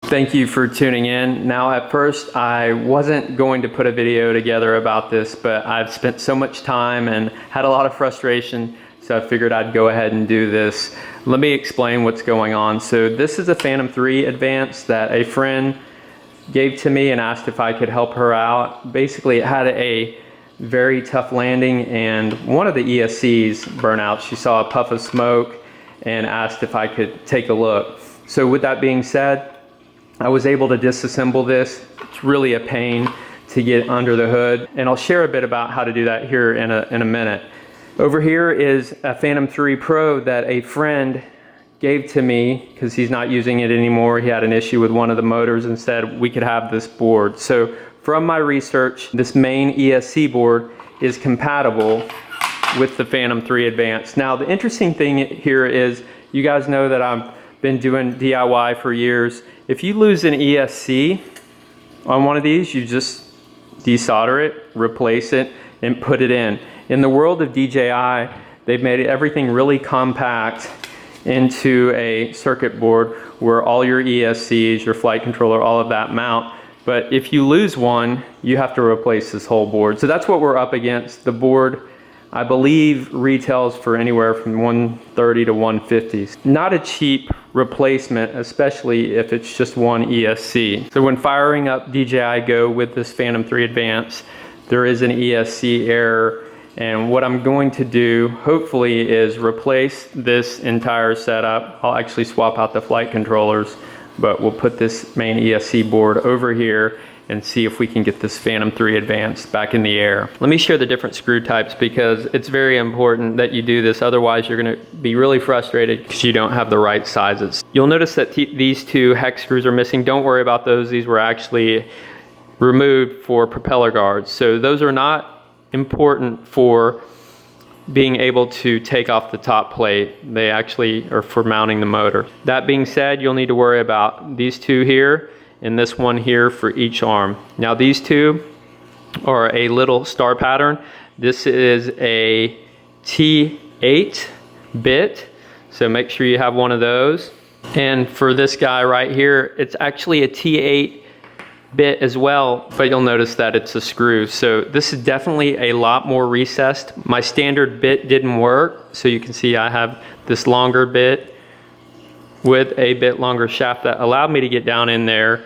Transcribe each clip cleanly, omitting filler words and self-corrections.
Thank you for tuning in. Now, at first, I wasn't going to put a video together about this, but I've spent so much time and had a lot of frustration, so I figured I'd go ahead and do this. Let me explain what's going on. So this is a Phantom 3 Advance that a friend gave to me and asked if I could help her out. Basically, it had a very tough landing, and one of the ESCs burnt out. She saw a puff of smoke and asked if I could take a look. So with that being said, I was able to disassemble this. It's really a pain to get under the hood, and I'll share a bit about how to do that here in a minute. Over here is a Phantom 3 Pro that a friend gave to me because he's not using it anymore. He had an issue with one of the motors and said we could have this board. So from my research, this main ESC board is compatible with the Phantom 3 Advance. Now, the interesting thing here is, you guys know that I've been doing DIY for years. If you lose an ESC on one of these, you just desolder it, replace it, and put it in. In the world of DJI, they've made everything really compact into a circuit board where all your ESCs, your flight controller, all of that mount. But if you lose one, you have to replace this whole board. So that's what we're up against. The board, I believe, retails for anywhere from $130 to $150. Not a cheap replacement, especially if it's just one ESC. So when firing up DJI Go with this Phantom 3 Advance, there is an ESC error. And what I'm going to do, hopefully, is replace this entire setup. I'll actually swap out the flight controllers, but we'll put this main ESC board over here and see if we can get this Phantom 3 Advance back in the air. Let me share the different screw types because it's very important that you do this. Otherwise, you're gonna be really frustrated because you don't have the right sizes. You'll notice that these two hex screws are missing. Don't worry about those. These were actually removed for propeller guards. So those are not important for being able to take off the top plate. They actually are for mounting the motor. That being said, you'll need to worry about these two here and this one here for each arm. Now these two are a little star pattern. This is a T8 bit, so make sure you have one of those. And for this guy right here, it's actually a T8 bit as well, but you'll notice that it's a screw. So this is definitely a lot more recessed. My standard bit didn't work, so you can see I have this longer bit with a bit longer shaft that allowed me to get down in there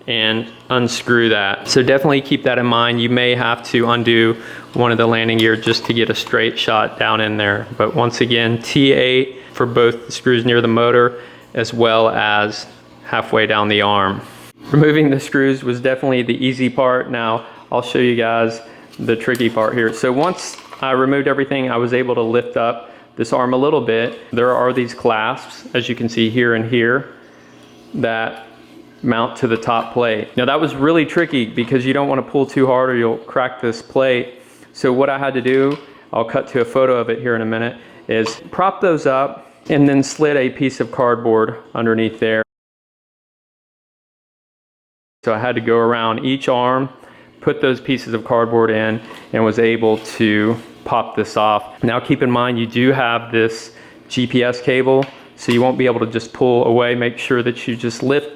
and unscrew that. So definitely keep that in mind. You may have to undo one of the landing gear just to get a straight shot down in there. But once again, T8 for both the screws near the motor as well as halfway down the arm. Removing the screws was definitely the easy part. Now I'll show you guys the tricky part here. So once I removed everything, I was able to lift up this arm a little bit. There are these clasps, as you can see here and here, that mount to the top plate. Now that was really tricky because you don't want to pull too hard or you'll crack this plate. So what I had to do, I'll cut to a photo of it here in a minute, is prop those up and then slid a piece of cardboard underneath there. So I had to go around each arm, put those pieces of cardboard in, and was able to pop this off. Now keep in mind, you do have this GPS cable, so you won't be able to just pull away. Make sure that you just lift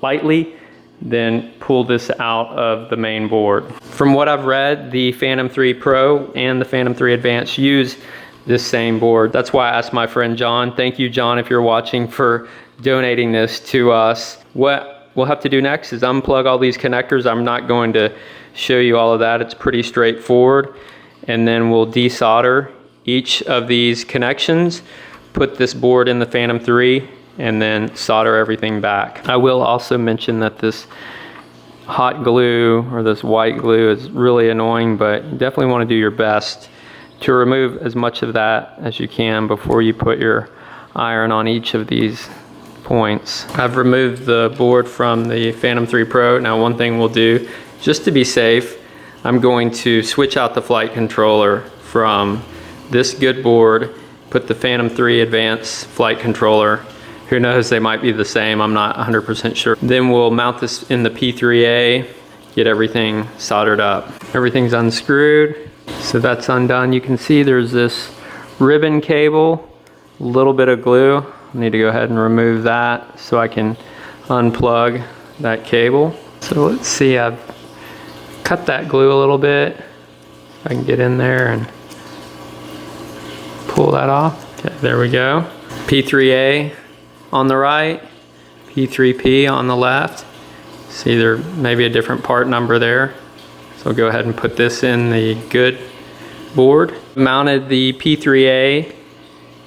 lightly, then pull this out of the main board. From what I've read, the Phantom 3 Pro and the Phantom 3 Advance use this same board. That's why I asked my friend John. Thank you, John, if you're watching, for donating this to us. What we'll have to do next is unplug all these connectors. I'm not going to show you all of that. It's pretty straightforward. And then we'll desolder each of these connections, put this board in the Phantom 3, and then solder everything back. I will also mention that this hot glue or this white glue is really annoying, but you definitely want to do your best to remove as much of that as you can before you put your iron on each of these points. I've removed the board from the Phantom 3 Pro. Now one thing we'll do, just to be safe, I'm going to switch out the flight controller from this good board, put the Phantom 3 Advance flight controller. Who knows, they might be the same, I'm not 100% sure. Then we'll mount this in the P3A, get everything soldered up. Everything's unscrewed, so that's undone. You can see there's this ribbon cable, a little bit of glue. I need to go ahead and remove that so I can unplug that cable. So let's see, I've cut that glue a little bit. I can get in there and pull that off. Okay, there we go. P3A on the right, P3P on the left. See, there may be a different part number there. So I'll go ahead and put this in the good board. Mounted the P3A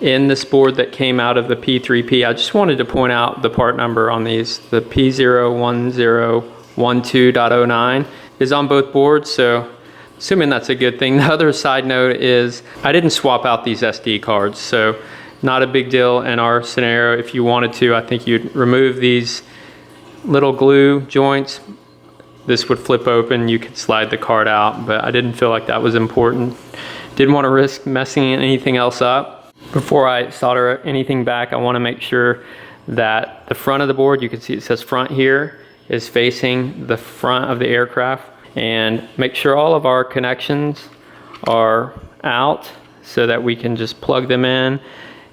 in this board that came out of the P3P. I just wanted to point out the part number on these. The P01012.09 is on both boards, so assuming that's a good thing. The other side note is I didn't swap out these SD cards, so not a big deal in our scenario. If you wanted to, I think you'd remove these little glue joints. This would flip open, you could slide the card out, but I didn't feel like that was important. Didn't want to risk messing anything else up. Before I solder anything back, I want to make sure that the front of the board, you can see it says front here, is facing the front of the aircraft, and make sure all of our connections are out so that we can just plug them in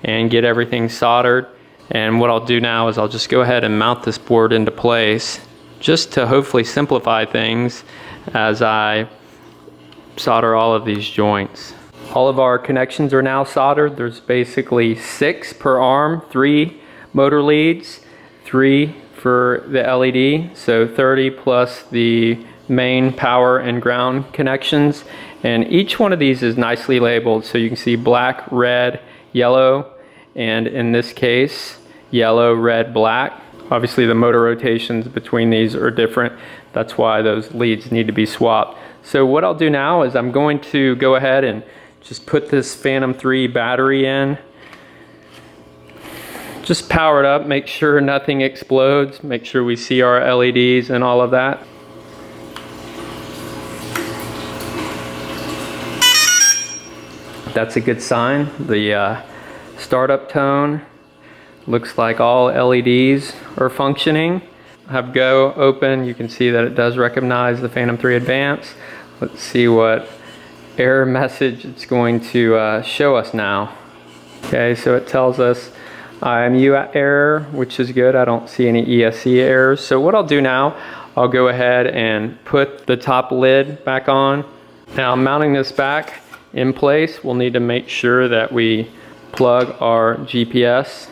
and get everything soldered. And what I'll do now is I'll just go ahead and mount this board into place just to hopefully simplify things as I solder all of these joints. All of our connections are now soldered. There's basically 6 per arm, 3 motor leads, 3 for the LED, so 30 plus the main power and ground connections. And each one of these is nicely labeled, so you can see black, red, yellow, and in this case, yellow, red, black. Obviously the motor rotations between these are different. That's why those leads need to be swapped. So what I'll do now is I'm going to go ahead and just put this Phantom 3 battery in. Just power it up, make sure nothing explodes, make sure we see our LEDs and all of that. That's a good sign. The startup tone looks like all LEDs are functioning. I have go open. You can see that it does recognize the Phantom 3 Advance. Let's see what error message it's going to show us now. Okay, so it tells us IMU error, which is good. I don't see any ESC errors. So what I'll do now, I'll go ahead and put the top lid back on. Now mounting this back in place, we'll need to make sure that we plug our GPS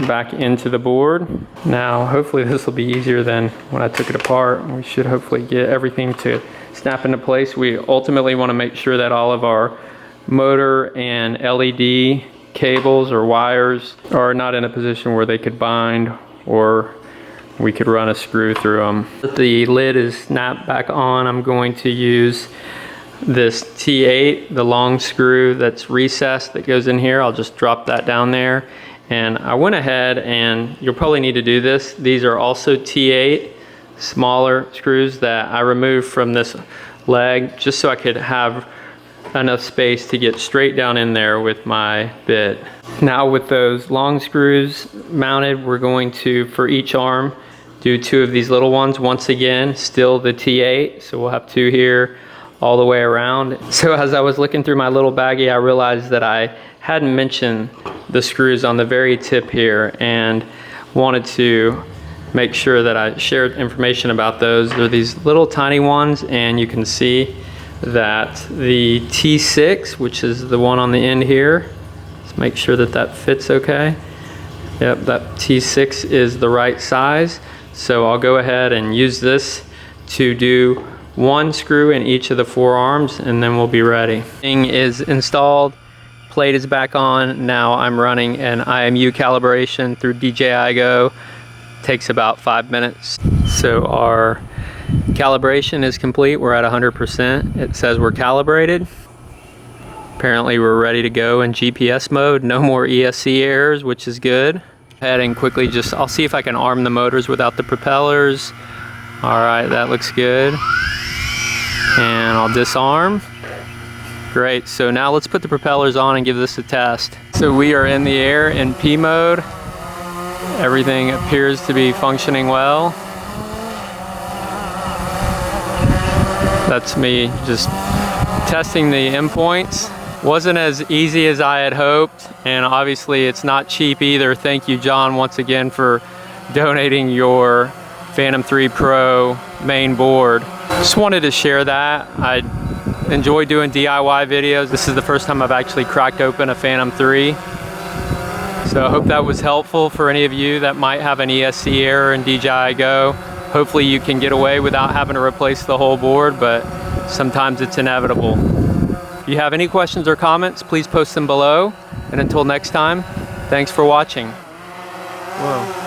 back into the board. Now hopefully this will be easier than when I took it apart. We should hopefully get everything to snap into place. We ultimately want to make sure that all of our motor and LED cables or wires are not in a position where they could bind or we could run a screw through them. The lid is snapped back on. I'm going to use this T8, the long screw that's recessed that goes in here. I'll just drop that down there. And I went ahead, and you'll probably need to do this. These are also T8 smaller screws that I removed from this leg just so I could have enough space to get straight down in there with my bit. Now with those long screws mounted, we're going to, for each arm, do 2 of these little ones. Once again, still the T8, so we'll have 2 here all the way around. So as I was looking through my little baggie, I realized that I hadn't mentioned the screws on the very tip here and wanted to make sure that I shared information about those. They're these little tiny ones, and you can see that the T6, which is the one on the end here, let's make sure that that fits okay. Yep, that T6 is the right size. So I'll go ahead and use this to do 1 screw in each of the 4 arms, and then we'll be ready. Thing is installed. Plate is back on. Now I'm running an IMU calibration through DJI Go. Takes about 5 minutes. So our calibration is complete. We're at 100%. It says we're calibrated. Apparently we're ready to go in GPS mode. No more ESC errors, which is good. Go ahead and quickly I'll see if I can arm the motors without the propellers. All right, that looks good. And I'll disarm. Great, so now let's put the propellers on and give this a test. So we are in the air in P mode. Everything appears to be functioning well. That's me just testing the endpoints. Wasn't as easy as I had hoped, and obviously it's not cheap either. Thank you, John, once again for donating your Phantom 3 Pro main board. Just wanted to share that. I enjoy doing DIY videos. This is the first time I've actually cracked open a Phantom 3. So I hope that was helpful for any of you that might have an ESC error in DJI Go. Hopefully you can get away without having to replace the whole board, but sometimes it's inevitable. If you have any questions or comments, please post them below. And until next time, thanks for watching. Whoa.